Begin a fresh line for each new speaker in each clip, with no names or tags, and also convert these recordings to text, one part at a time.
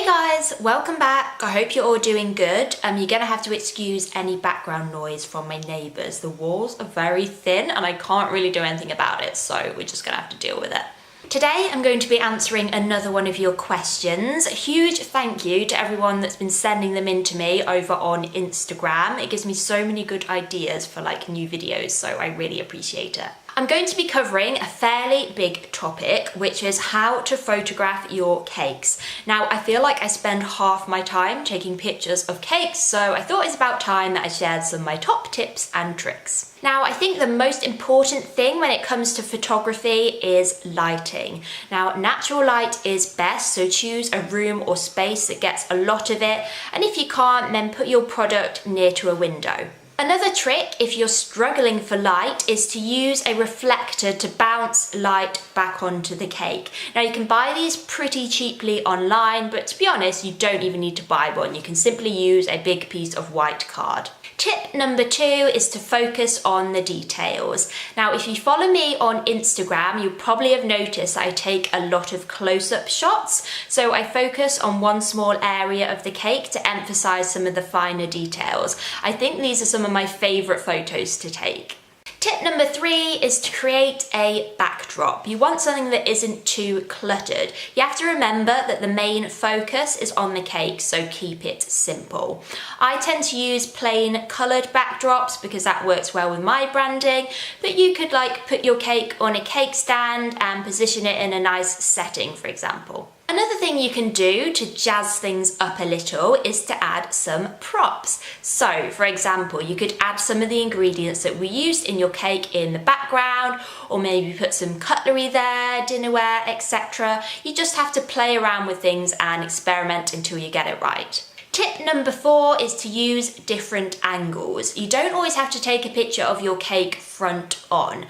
Hey guys, welcome back. I hope you're all doing good. You're gonna have to excuse any background noise from my neighbours. The walls are very thin and I can't really do anything about it, so we're just gonna have to deal with it. Today I'm going to be answering another one of your questions. A huge thank you to everyone that's been sending them in to me over on Instagram. It gives me so many good ideas for new videos, so I really appreciate it. I'm going to be covering a fairly big topic, which is how to photograph your cakes. Now, I feel like I spend half my time taking pictures of cakes, so I thought it's about time that I shared some of my top tips and tricks. Now, I think the most important thing when it comes to photography is lighting. Now, natural light is best, so choose a room or space that gets a lot of it, and if you can't, then put your product near to a window. Another trick, if you're struggling for light, is to use a reflector to bounce light back onto the cake. Now you can buy these pretty cheaply online, but to be honest, you don't even need to buy one. You can simply use a big piece of white card. Tip number 2 is to focus on the details. Now, if you follow me on Instagram, you'll probably have noticed that I take a lot of close-up shots. So I focus on one small area of the cake to emphasize some of the finer details. I think these are some of my favorite photos to take. Tip number 3 is to create a backdrop. You want something that isn't too cluttered. You have to remember that the main focus is on the cake, so keep it simple. I tend to use plain coloured backdrops because that works well with my branding, but you could put your cake on a cake stand and position it in a nice setting, for example. Another thing you can do to jazz things up a little is to add some props. So, for example, you could add some of the ingredients that we used in your cake in the background, or maybe put some cutlery there, dinnerware, etc. You just have to play around with things and experiment until you get it right. Tip number 4 is to use different angles. You don't always have to take a picture of your cake front on.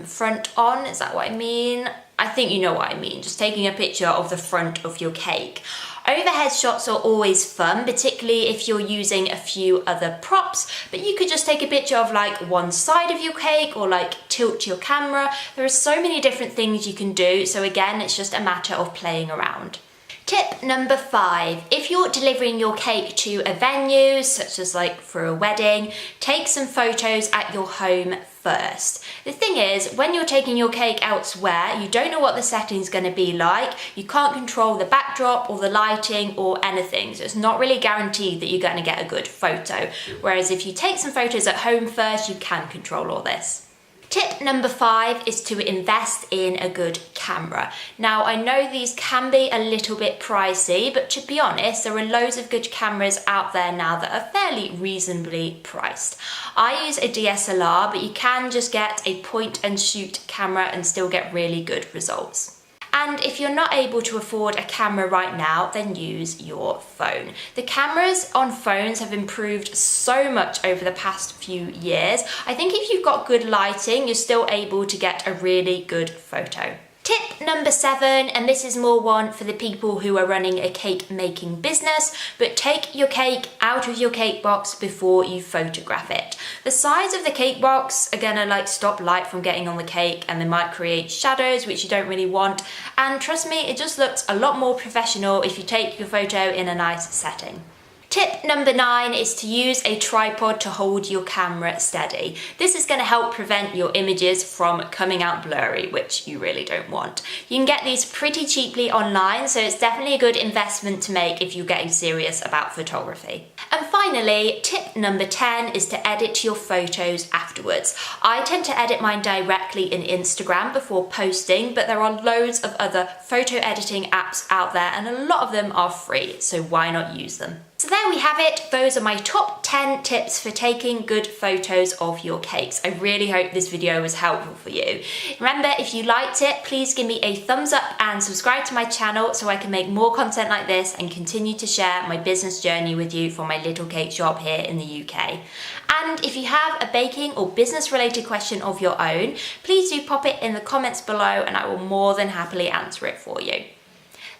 Front on, is that what I mean? I think you know what I mean, just taking a picture of the front of your cake. Overhead shots are always fun, particularly if you're using a few other props, but you could just take a picture of one side of your cake or tilt your camera. There are so many different things you can do, so again, it's just a matter of playing around. Tip number 5, if you're delivering your cake to a venue, such as for a wedding, take some photos at your home first. The thing is, when you're taking your cake elsewhere, you don't know what the setting's going to be like. You can't control the backdrop or the lighting or anything, so it's not really guaranteed that you're going to get a good photo. Whereas if you take some photos at home first, you can control all this. Tip number 5 is to invest in a good camera. Now, I know these can be a little bit pricey, but to be honest, there are loads of good cameras out there now that are fairly reasonably priced. I use a DSLR, but you can just get a point and shoot camera and still get really good results. And if you're not able to afford a camera right now, then use your phone. The cameras on phones have improved so much over the past few years. I think if you've got good lighting, you're still able to get a really good photo. Tip number 7, and this is more one for the people who are running a cake making business, but take your cake out of your cake box before you photograph it. The sides of the cake box are gonna stop light from getting on the cake, and they might create shadows which you don't really want, and trust me, it just looks a lot more professional if you take your photo in a nice setting. Tip number 9 is to use a tripod to hold your camera steady. This is going to help prevent your images from coming out blurry, which you really don't want. You can get these pretty cheaply online, so it's definitely a good investment to make if you're getting serious about photography. And finally, tip number 10 is to edit your photos afterwards. I tend to edit mine directly in Instagram before posting, but there are loads of other photo editing apps out there, and a lot of them are free, so why not use them? So there we have it. Those are my top 10 tips for taking good photos of your cakes. I really hope this video was helpful for you. Remember, if you liked it, please give me a thumbs up and subscribe to my channel so I can make more content like this and continue to share my business journey with you for my little cake shop here in the UK. And if you have a baking or business related question of your own, please do pop it in the comments below and I will more than happily answer it for you.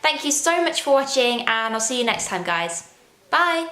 Thank you so much for watching and I'll see you next time, guys. Bye!